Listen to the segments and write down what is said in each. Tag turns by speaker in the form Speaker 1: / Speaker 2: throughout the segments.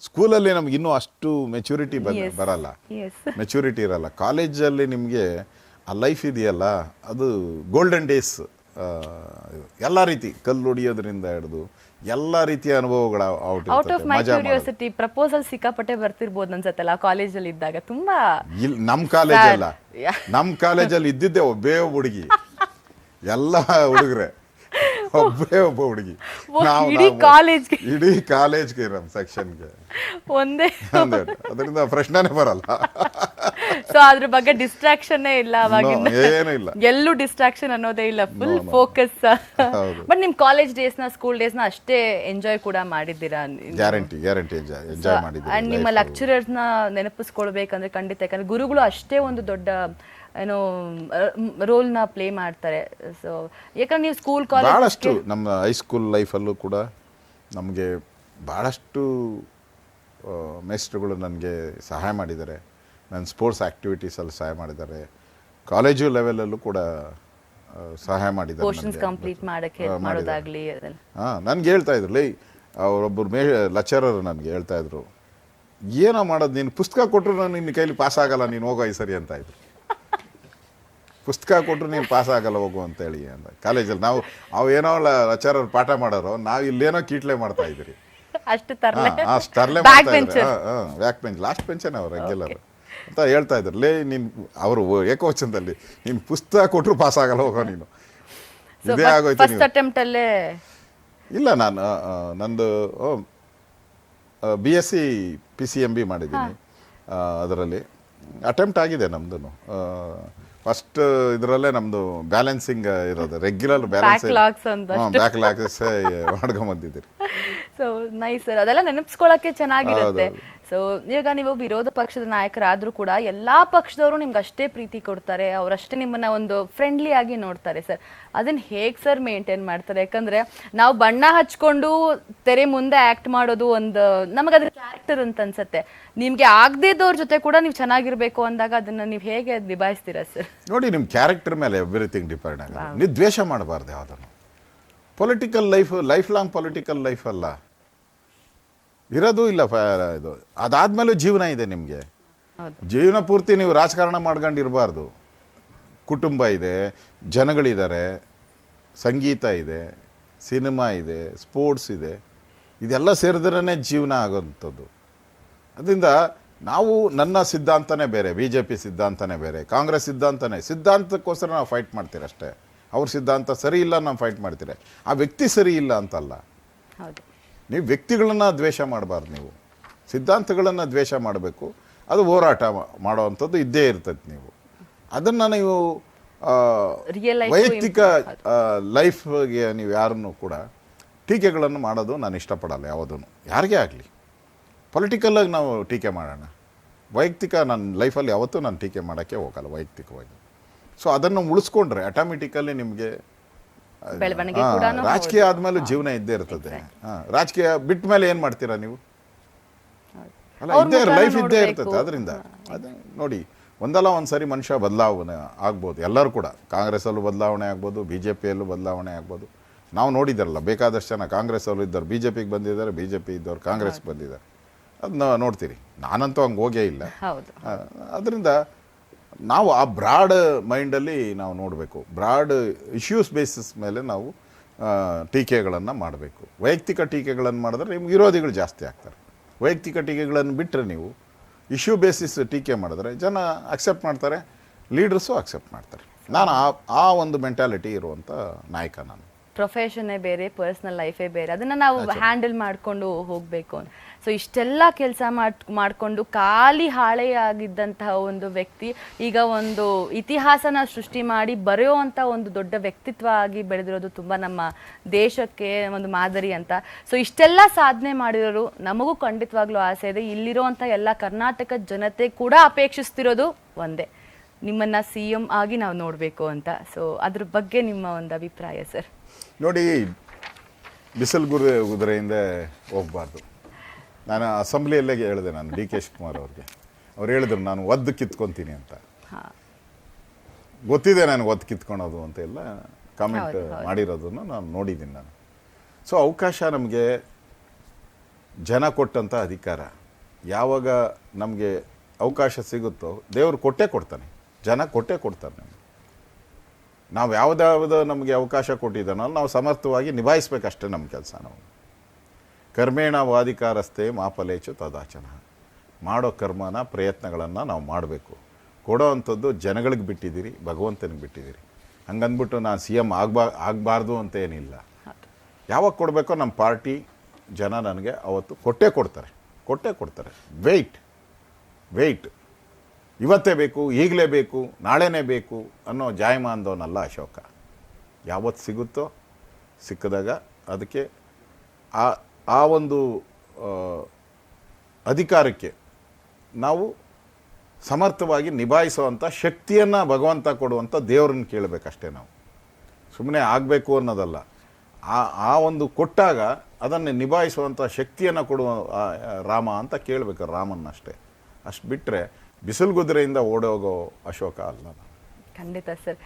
Speaker 1: ಸ್ಕೂಲಲ್ಲಿ ನಮ್ಗೆ ಇನ್ನೂ ಅಷ್ಟು ಮೆಚುರಿಟಿ
Speaker 2: Yes.
Speaker 1: ಬರಲ್ಲ,
Speaker 2: Yes.
Speaker 1: ಮೆಚುರಿಟಿ ಇರಲ್ಲ. ಕಾಲೇಜಲ್ಲಿ ನಿಮಗೆ ಆ ಲೈಫ್ ಇದೆಯಲ್ಲ, ಅದು ಗೋಲ್ಡನ್ ಡೇಸ್. ಎಲ್ಲ ರೀತಿ ಕಲ್ಲು ಹೊಡಿಯೋದ್ರಿಂದ ಹಿಡಿದು ಎಲ್ಲ ರೀತಿಯ ಅನುಭವಗಳ
Speaker 2: ಔಟ್ ಆಫ್ ಮೈ
Speaker 1: ಮಜಾ ಮಾಡೋದು.
Speaker 2: ಕ್ಯೂರಿಯಾಸಿಟಿ, ಪ್ರಪೋಸಲ್ ಸಿಕ್ಕಾಪಟ್ಟೆ ಬರ್ತಿರ್ಬೋದು ಅನ್ಸತ್ತಲ್ಲ ಕಾಲೇಜಲ್ಲಿ ಇದ್ದಾಗ ತುಂಬಾ.
Speaker 1: ಇಲ್ಲಿ ನಮ್ಮ ಕಾಲೇಜಲ್ಲ,
Speaker 2: Yeah.
Speaker 1: ನಮ್ಮ ಕಾಲೇಜಲ್ಲಿ ಇದ್ದಿದ್ದೆ ಒಬ್ಬೇ ಒಬ್ಬ ಹುಡುಗಿ, ಎಲ್ಲ ಹುಡುಗರೆ ಒಬ್ಬೇ ಒಬ್ಬ ಹುಡುಗಿ.
Speaker 2: ಇಡೀ ಕಾಲೇಜ್ಗೆ
Speaker 1: ಇಡೀ ಕಾಲೇಜ್ಗೆ ನಮ್ಮ ಸೆಕ್ಷನ್ಗೆ
Speaker 2: ಒಂದೇ.
Speaker 1: ಅದರಿಂದ ಪ್ರಶ್ನೆನೇ ಬರಲ್ಲ.
Speaker 2: ಸೊ ಅದ್ರ ಬಗ್ಗೆ ಡಿಸ್ಟ್ರಾಕ್ಷನ್ ಇಲ್ಲ ಅವಾಗಿಂದ.
Speaker 1: ಏನೂ ಇಲ್ಲ,
Speaker 2: ಎಲ್ಲೂ ಡಿಸ್ಟ್ರಾಕ್ಷನ್ ಅನ್ನೋದೇ ಇಲ್ಲ, ಫುಲ್ ಫೋಕಸ್.
Speaker 1: ಹೌದು.
Speaker 2: ಬಟ್ ನಿಮ್ ಕಾಲೇಜ್ ಡೇಸ್ನ, ಸ್ಕೂಲ್ ಡೇಸ್ನ ಅಷ್ಟೇ ಎಂಜಾಯ್ ಕೂಡ ಮಾಡಿದ್ದೀರಾ?
Speaker 1: ಗ್ಯಾರಂಟಿ ಎಂಜಾಯ್
Speaker 2: ಅಂಡ್
Speaker 1: ಮಾಡಿದ್ದೀವಿ.
Speaker 2: ನಿಮ್ಮ ಲೆಕ್ಚರರ್ಸ್ನ ನೆನಪಿಸ್ಕೊಳ್ಬೇಕಂದ್ರೆ ಖಂಡಿತ, ಯಾಕಂದ್ರೆ ಗುರುಗಳು ಅಷ್ಟೇ ಒಂದು ದೊಡ್ಡ ಏನೋ ರೋಲ್ನ ಪ್ಲೇ ಮಾಡ್ತಾರೆ. ಸೊ ಯಾಕಂದ್ರೆ ನೀವು ಸ್ಕೂಲ್ ಕಾಲೇಜ್
Speaker 1: ಭಾಳಷ್ಟು ನಮ್ಮ ಹೈಸ್ಕೂಲ್ ಲೈಫಲ್ಲೂ ಕೂಡ ನಮಗೆ ಭಾಳಷ್ಟು ಮೇಸ್ಟ್ರುಗಳು ನನಗೆ ಸಹಾಯ ಮಾಡಿದ್ದಾರೆ. ನನ್ನ ಸ್ಪೋರ್ಟ್ಸ್ ಆ್ಯಕ್ಟಿವಿಟೀಸಲ್ಲಿ ಸಹಾಯ ಮಾಡಿದ್ದಾರೆ. ಕಾಲೇಜು ಲೆವೆಲಲ್ಲೂ ಕೂಡ ಸಹಾಯ ಮಾಡಿದ್ದಾರೆ.
Speaker 2: ಪೋರ್ಷನ್ಸ್ ಕಂಪ್ಲೀಟ್ ಮಾಡಕ್ಕೆ ಮಾಡೋದಾಗ್ಲಿ ಅದೆಲ್ಲ.
Speaker 1: ನನಗೆ ಹೇಳ್ತಾ ಇದ್ರು, ಲೈ ಅವರೊಬ್ಬರು ಲೆಕ್ಚರರ್ ನನಗೆ ಹೇಳ್ತಾ ಇದ್ರು, ಏನೋ ಮಾಡೋದು ನೀನು ಪುಸ್ತಕ ಕೊಟ್ಟರು ನಾನು ನಿನ್ನ ಕೈಲಿ ಪಾಸ್ ಆಗಲ್ಲ, ನೀನು ಹೋಗೋ ಈ ಸರಿ ಅಂತ ಇದ್ರು. ಪುಸ್ತಕ ಕೊಟ್ಟರು ನೀನು ಪಾಸ್ ಆಗಲ್ಲ ಹೋಗು ಅಂತೇಳಿ ಅಂತ. ಕಾಲೇಜಲ್ಲಿ ನಾವು ಏನೋ ಲೆಕ್ಚರರ್ ಪಾಠ ಮಾಡೋರು, ನಾವು ಇಲ್ಲೇನೋ ಕೀಟ್ಲೆ ಮಾಡ್ತಾ ಇದ್ರಿ.
Speaker 2: ಅಷ್ಟು ತರಲೆ
Speaker 1: ಅಷ್ಟು ತರಲೆ ಮಾಡ್ತಾ ಇದ್ರು. ಬ್ಯಾಕ್ ಬೆಂಚ್, ಲಾಸ್ಟ್ ಬೆಂಚೇನೆ ಅವ್ರು ಹಂಗೆಲ್ಲರು ಅಂತ ಹೇಳ್ತಾ ಇದ್ರು. ಲೇ ನೀನು ಅವರು ಏಕವಚನದಲ್ಲಿ, ನೀನು ಪುಸ್ತಕ ಕೊಟ್ಟರು ಪಾಸ್ ಆಗಲ್ಲ ಹೋಗೋ ನೀನು, ಇದೇ ಆಗೋಯ್ತು.
Speaker 2: ಫಸ್ಟ್ ಅಟೆಂಪ್ಟ್ ಅಲ್ಲೇ
Speaker 1: ಇಲ್ಲ, ನಾನು ನಂದು BSc PCMB ಮಾಡಿದ್ದೀನಿ. ಅದರಲ್ಲಿ ಅಟೆಂಪ್ಟ್ ಆಗಿದೆ ನಮ್ಮದು. ಫಸ್ಟ್ ಇದರಲ್ಲೇ ನಮ್ಮದು ಬ್ಯಾಲೆನ್ಸಿಂಗ್ ಇರೋದು, ರೆಗ್ಯುಲರ್
Speaker 2: ಬ್ಯಾಕ್ಲಾಗ್ಸ್ ಅಂತ.
Speaker 1: ಬ್ಯಾಕ್ಲಾಗ್ಸ್ ಮಾಡ್ಕೊಂಬಂದಿದ್ದೀರಿ.
Speaker 2: ಸೊ ನೈಸ್ ಸರ್, ಅದೆಲ್ಲ ನೆನಪಿಸ್ಕೊಳ್ಳೋಕೆ ಚೆನ್ನಾಗಿರುತ್ತೆ. ಸೊ ಈಗ ನೀವು ವಿರೋಧ ಪಕ್ಷದ ನಾಯಕರಾದ್ರೂ ಕೂಡ ಎಲ್ಲಾ ಪಕ್ಷದವರು ನಿಮ್ಗೆ ಅಷ್ಟೇ ಪ್ರೀತಿ ಕೊಡ್ತಾರೆ, ಅವರಷ್ಟೇ ನಿಮ್ಮನ್ನ ಒಂದು ಫ್ರೆಂಡ್ಲಿ ಆಗಿ ನೋಡ್ತಾರೆ ಸರ್. ಅದನ್ನ ಹೇಗ್ ಸರ್ ಮೇಂಟೈನ್ ಮಾಡ್ತಾರೆ? ಯಾಕಂದ್ರೆ ನಾವು ಬಣ್ಣ ಹಚ್ಕೊಂಡು ತೆರೆ ಮುಂದೆ ಆಕ್ಟ್ ಮಾಡೋದು ಒಂದು ನಮಗೆ ಅದ್ರ ಕ್ಯಾರೆಕ್ಟರ್ ಅಂತ ಅನ್ಸತ್ತೆ. ನಿಮ್ಗೆ ಆಗದೇ ಇದ್ದವ್ರ ಜೊತೆ ಕೂಡ ನೀವು ಚೆನ್ನಾಗಿರ್ಬೇಕು ಅಂದಾಗ ಅದನ್ನ ನೀವು ಹೇಗೆ ನಿಭಾಯಿಸ್ತೀರಾ ಸರ್?
Speaker 1: ನೋಡಿ, ನಿಮ್ಮ ಕ್ಯಾರೆಕ್ಟರ್ ಮೇಲೆ ಎವ್ರಿಥಿಂಗ್ ಡಿಪೆಂಡ್ ಆಗುತ್ತೆ. ನೀವು ದ್ವೇಷ ಮಾಡಬಾರ್ದು ಯಾವುದನ್ನು. Political life long political life ಅಲ್ಲ ಇರೋದು. ಇಲ್ಲ, ಇದು ಅದಾದ್ಮೇಲೂ ಜೀವನ ಇದೆ ನಿಮಗೆ. ಜೀವನ ಪೂರ್ತಿ ನೀವು ರಾಜಕಾರಣ ಮಾಡ್ಕೊಂಡಿರಬಾರ್ದು. ಕುಟುಂಬ ಇದೆ, ಜನಗಳಿದ್ದಾರೆ, ಸಂಗೀತ ಇದೆ, ಸಿನಿಮಾ ಇದೆ, ಸ್ಪೋರ್ಟ್ಸ್ ಇದೆ, ಇದೆಲ್ಲ ಸೇರಿದ್ರೇ ಜೀವನ ಆಗೋಂಥದ್ದು. ಅದರಿಂದ ನಾವು, ನನ್ನ ಸಿದ್ಧಾಂತನೇ ಬೇರೆ, BJP ಸಿದ್ಧಾಂತನೇ ಬೇರೆ, ಕಾಂಗ್ರೆಸ್ ಸಿದ್ಧಾಂತಕ್ಕೋಸ್ಕರ ನಾವು ಫೈಟ್ ಮಾಡ್ತೀರಿ ಅಷ್ಟೇ. ಅವ್ರ ಸಿದ್ಧಾಂತ ಸರಿ ಇಲ್ಲ, ನಾವು ಫೈಟ್ ಮಾಡ್ತೀರಿ. ಆ ವ್ಯಕ್ತಿ ಸರಿ ಇಲ್ಲ ಅಂತಲ್ಲ. ನೀವು ವ್ಯಕ್ತಿಗಳನ್ನು ದ್ವೇಷ ಮಾಡಬಾರ್ದು, ನೀವು ಸಿದ್ಧಾಂತಗಳನ್ನು ದ್ವೇಷ ಮಾಡಬೇಕು. ಅದು ಹೋರಾಟ ಮಾಡೋವಂಥದ್ದು ಇದ್ದೇ ಇರ್ತದೆ. ನೀವು ಅದನ್ನು ನೀವು ವೈಯಕ್ತಿಕ ಲೈಫ್ಗೆ ನೀವು ಯಾರನ್ನು ಕೂಡ ಟೀಕೆಗಳನ್ನು ಮಾಡೋದು ನಾನು ಇಷ್ಟಪಡಲ್ಲ. ಯಾವುದನ್ನು ಯಾರಿಗೇ ಆಗಲಿ ಪೊಲಿಟಿಕಲ್ಲಾಗಿ ನಾವು ಟೀಕೆ ಮಾಡೋಣ, ವೈಯಕ್ತಿಕ ನನ್ನ ಲೈಫಲ್ಲಿ ಯಾವತ್ತೂ ನಾನು ಟೀಕೆ ಮಾಡೋಕ್ಕೆ ಹೋಗಲ್ಲ ವೈಯಕ್ತಿಕವಾಗಿ. ಸೊ ಅದನ್ನು ಉಳಿಸ್ಕೊಂಡ್ರೆ ಆಟೋಮೆಟಿಕಲಿ ನಿಮಗೆ ರಾಜಕೀಯ ಆದ್ಮೇಲೆ ಜೀವನ ಇದ್ದೇ ಇರ್ತದೆ. ರಾಜಕೀಯ ಬಿಟ್ಟ ಮೇಲೆ ಏನು ಮಾಡ್ತೀರಾ ನೀವು? ಅಲ್ಲ, ಲೈಫ್ ಇದ್ದೇ ಇರ್ತದೆ. ಅದರಿಂದ ಅದೇ ನೋಡಿ, ಒಂದಲ್ಲ ಒಂದು ಸರಿ ಮನುಷ್ಯ ಬದಲಾವಣೆ ಆಗ್ಬೋದು. ಎಲ್ಲರೂ ಕೂಡ ಕಾಂಗ್ರೆಸ್ಸಲ್ಲೂ ಬದಲಾವಣೆ ಆಗ್ಬೋದು, BJPಯಲ್ಲೂ ಬದಲಾವಣೆ ಆಗ್ಬೋದು. ನಾವು ನೋಡಿದಾರಲ್ಲ, ಬೇಕಾದಷ್ಟು ಜನ ಕಾಂಗ್ರೆಸ್ಸಲ್ಲೂ ಇದ್ದಾರೆ, BJPಗೆ ಬಂದಿದ್ದಾರೆ, BJP ಇದ್ದವ್ರು ಕಾಂಗ್ರೆಸ್ಗೆ ಬಂದಿದ್ದಾರೆ. ಅದನ್ನ ನೋಡ್ತೀರಿ. ನಾನಂತೂ ಹಂಗೆ ಹೋಗೇ ಇಲ್ಲ. ಅದರಿಂದ ನಾವು ಆ ಬ್ರಾಡ್ ಮೈಂಡಲ್ಲಿ ನಾವು ನೋಡಬೇಕು. ಬ್ರಾಡ್ ಇಶ್ಯೂಸ್ ಬೇಸಿಸ್ ಮೇಲೆ ನಾವು ಟೀಕೆಗಳನ್ನು ಮಾಡಬೇಕು. ವೈಯಕ್ತಿಕ ಟೀಕೆಗಳನ್ನು ಮಾಡಿದ್ರೆ ನಿಮ್ಗೆ ವಿರೋಧಿಗಳು ಜಾಸ್ತಿ ಆಗ್ತಾರೆ. ವೈಯಕ್ತಿಕ ಟೀಕೆಗಳನ್ನು ಬಿಟ್ಟರೆ ನೀವು ಇಶ್ಯೂ ಬೇಸಿಸ್ ಟೀಕೆ ಮಾಡಿದ್ರೆ ಜನ ಅಕ್ಸೆಪ್ಟ್ ಮಾಡ್ತಾರೆ, ಲೀಡರ್ಸು ಅಕ್ಸೆಪ್ಟ್ ಮಾಡ್ತಾರೆ. ನಾನು ಆ ಒಂದು ಮೆಂಟಾಲಿಟಿ ಇರುವಂಥ ನಾಯಕ ನಾನು.
Speaker 2: ಪ್ರೊಫೆಷನ್ನೇ ಬೇರೆ, ಪರ್ಸ್ನಲ್ ಲೈಫೇ ಬೇರೆ, ಅದನ್ನು ನಾವು ಹ್ಯಾಂಡಲ್ ಮಾಡಿಕೊಂಡು ಹೋಗಬೇಕು. ಸೊ ಇಷ್ಟೆಲ್ಲ ಕೆಲಸ ಮಾಡಿಕೊಂಡು ಖಾಲಿ ಹಾಳೆಯಾಗಿದ್ದಂತಹ ಒಂದು ವ್ಯಕ್ತಿ ಈಗ ಒಂದು ಇತಿಹಾಸನ ಸೃಷ್ಟಿ ಮಾಡಿ ಬರೆಯುವಂಥ ಒಂದು ದೊಡ್ಡ ವ್ಯಕ್ತಿತ್ವ ಆಗಿ ಬೆಳೆದಿರೋದು ತುಂಬ ನಮ್ಮ ದೇಶಕ್ಕೆ ಒಂದು ಮಾದರಿ ಅಂತ. ಸೊ ಇಷ್ಟೆಲ್ಲ ಸಾಧನೆ ಮಾಡಿರೋರು ನಮಗೂ ಖಂಡಿತವಾಗ್ಲೂ ಆಸೆ ಇದೆ. ಇಲ್ಲಿರುವಂಥ ಎಲ್ಲ ಕರ್ನಾಟಕದ ಜನತೆ ಕೂಡ ಅಪೇಕ್ಷಿಸ್ತಿರೋದು ಒಂದೇ, ನಿಮ್ಮನ್ನ CM ಆಗಿ ನಾವು ನೋಡಬೇಕು ಅಂತ. ಸೊ ಅದ್ರ ಬಗ್ಗೆ ನಿಮ್ಮ ಒಂದು ಅಭಿಪ್ರಾಯ ಸರ್?
Speaker 1: ನೋಡಿ, ಬಿಸಿಲು ಕುದುರೆಯಿಂದ ಹೋಗಬಾರ್ದು. ನಾನು ಅಸೆಂಬ್ಲಿಯಲ್ಲೇ ಹೇಳಿದೆ, ನಾನು DK ಶಿವಕುಮಾರ್ ಅವ್ರಿಗೆ. ಅವ್ರು ಹೇಳಿದ್ರು ನಾನು ಒದ್ದು ಕಿತ್ಕೊತೀನಿ ಅಂತ. ಗೊತ್ತಿದೆ ನನಗೆ ಒದ್ದು ಕಿತ್ಕೊಳೋದು ಅಂತ ಎಲ್ಲ ಕಾಮೆಂಟ್ ಮಾಡಿರೋದನ್ನು ನಾನು ನೋಡಿದ್ದೀನಿ ನಾನು. ಸೊ ಅವಕಾಶ ನಮಗೆ ಜನ ಕೊಟ್ಟಂಥ ಅಧಿಕಾರ. ಯಾವಾಗ ನಮಗೆ ಅವಕಾಶ ಸಿಗುತ್ತೋ ದೇವರು ಕೊಟ್ಟೇ ಕೊಡ್ತಾನೆ, ಜನ ಕೊಟ್ಟೇ ಕೊಡ್ತಾರೆ ನಮಗೆ. ನಾವು ಯಾವುದಾವುದು ನಮಗೆ ಅವಕಾಶ ಕೊಟ್ಟಿದ್ದಾನೋ ನಾವು ಸಮರ್ಥವಾಗಿ ನಿಭಾಯಿಸ್ಬೇಕಷ್ಟೇ ನಮ್ಮ ಕೆಲಸ. ನಾವು ಕರ್ಮೇಣ ವಾಧಿಕಾರಸ್ಥೆ ಮಾಫಲೇಚು ತದಾಚನ. ಮಾಡೋ ಕರ್ಮನ ಪ್ರಯತ್ನಗಳನ್ನು ನಾವು ಮಾಡಬೇಕು. ಕೊಡೋ ಅಂಥದ್ದು ಜನಗಳಿಗೆ ಬಿಟ್ಟಿದ್ದೀರಿ, ಭಗವಂತನಿಗೆ ಬಿಟ್ಟಿದ್ದೀರಿ. ಹಂಗಂದ್ಬಿಟ್ಟು ನಾನು CM ಆಗಬಾರ್ದು ಅಂತ ಏನಿಲ್ಲ. ಯಾವಾಗ ಕೊಡಬೇಕೋ ನಮ್ಮ ಪಾರ್ಟಿ ಜನ ನನಗೆ ಅವತ್ತು ಕೊಟ್ಟೇ ಕೊಡ್ತಾರೆ. ವೆಯ್ಟ್ ಇವತ್ತೇ ಬೇಕು, ಈಗಲೇ ಬೇಕು, ನಾಳೆನೇ ಬೇಕು ಅನ್ನೋ ಜಾಯಮಾನದವನಲ್ಲ ಅಶೋಕ. ಯಾವತ್ತು ಸಿಗುತ್ತೋ ಸಿಕ್ಕಿದಾಗ ಅದಕ್ಕೆ ಆ ಒಂದು ಅಧಿಕಾರಕ್ಕೆ ನಾವು ಸಮರ್ಥವಾಗಿ ನಿಭಾಯಿಸುವಂಥ ಶಕ್ತಿಯನ್ನು ಭಗವಂತ ಕೊಡುವಂಥ ದೇವ್ರನ್ನ ಕೇಳಬೇಕಷ್ಟೇ. ನಾವು ಸುಮ್ಮನೆ ಆಗಬೇಕು ಅನ್ನೋದಲ್ಲ. ಆ ಒಂದು ಕೊಟ್ಟಾಗ ಅದನ್ನು ನಿಭಾಯಿಸುವಂಥ ಶಕ್ತಿಯನ್ನು ಕೊಡುವ ರಾಮ ಅಂತ ಕೇಳಬೇಕು, ರಾಮನ್ನಷ್ಟೇ. ಅಷ್ಟು ಬಿಟ್ಟರೆ ಬಿಸಿಲುಗುದ್ರೆಯಿಂದ ಓಡೋಗೋ ಅಶೋಕ ಅಲ್ಲ.
Speaker 2: ಖಂಡಿತ ಸರ್.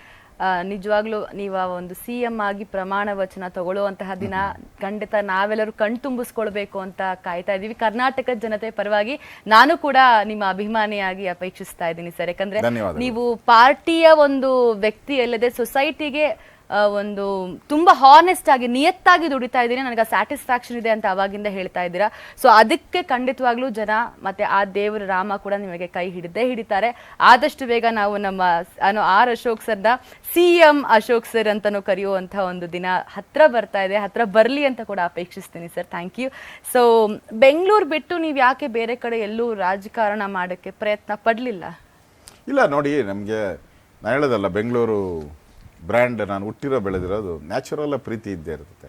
Speaker 2: ನಿಜವಾಗ್ಲೂ ನೀವು ಒಂದು CM ಆಗಿ ಪ್ರಮಾಣ ವಚನ ತಗೊಳ್ಳುವಂತಹ ದಿನ ಖಂಡಿತ ನಾವೆಲ್ಲರೂ ಕಣ್ತುಂಬಿಸ್ಕೊಳ್ಬೇಕು ಅಂತ ಕಾಯ್ತಾ ಇದ್ದೀವಿ. ಕರ್ನಾಟಕದ ಜನತೆ ಪರವಾಗಿ ನಾನು ಕೂಡ ನಿಮ್ಮ ಅಭಿಮಾನಿಯಾಗಿ ಅಪೇಕ್ಷಿಸ್ತಾ ಇದ್ದೀನಿ ಸರ್. ಯಾಕಂದ್ರೆ ನೀವು ಪಾರ್ಟಿಯ ಒಂದು ವ್ಯಕ್ತಿ ಅಲ್ಲದೆ ಸೊಸೈಟಿಗೆ ಒಂದು ತುಂಬಾ ಹಾನೆಸ್ಟ್ ಆಗಿ ನಿಯತ್ತಾಗಿ ದುಡಿತಾ ಇದ್ದೀನಿ, ನನಗೆ ಸ್ಯಾಟಿಸ್ಫ್ಯಾಕ್ಷನ್ ಇದೆ ಅಂತ ಅವಾಗಿಂದ ಹೇಳ್ತಾ ಇದ್ದೀರಾ. ಸೊ ಅದಕ್ಕೆ ಖಂಡಿತವಾಗ್ಲೂ ಜನ ಮತ್ತೆ ಆ ದೇವರ ರಾಮ ಕೂಡ ನಿಮಗೆ ಕೈ ಹಿಡಿತಾರೆ. ಆದಷ್ಟು ಬೇಗ ನಾವು ನಮ್ಮ R ಅಶೋಕ್ ಸರ್ನ CM ಅಶೋಕ್ ಸರ್ ಅಂತಾನು ಕರೆಯುವಂತಹ ಒಂದು ದಿನ ಹತ್ರ ಬರ್ತಾ ಇದೆ. ಹತ್ರ ಬರಲಿ ಅಂತ ಕೂಡ ಅಪೇಕ್ಷಿಸ್ತೀನಿ sir. Thank you. So Bengaluru ಬಿಟ್ಟು ನೀವು ಯಾಕೆ ಬೇರೆ ಕಡೆ ಎಲ್ಲೂ ರಾಜಕಾರಣ ಮಾಡೋಕ್ಕೆ ಪ್ರಯತ್ನ ಪಡಲಿಲ್ಲ?
Speaker 1: ಇಲ್ಲ ನೋಡಿ, ನಮಗೆ ನಾನು ಹೇಳೋದಲ್ಲ, ಬೆಂಗಳೂರು ಬ್ರ್ಯಾಂಡ್ ನಾನು ಹುಟ್ಟಿರೋ ಬೆಳೆದಿರೋದು ನ್ಯಾಚುರಲ್ ಪ್ರೀತಿ ಇದ್ದೇ ಇರುತ್ತೆ.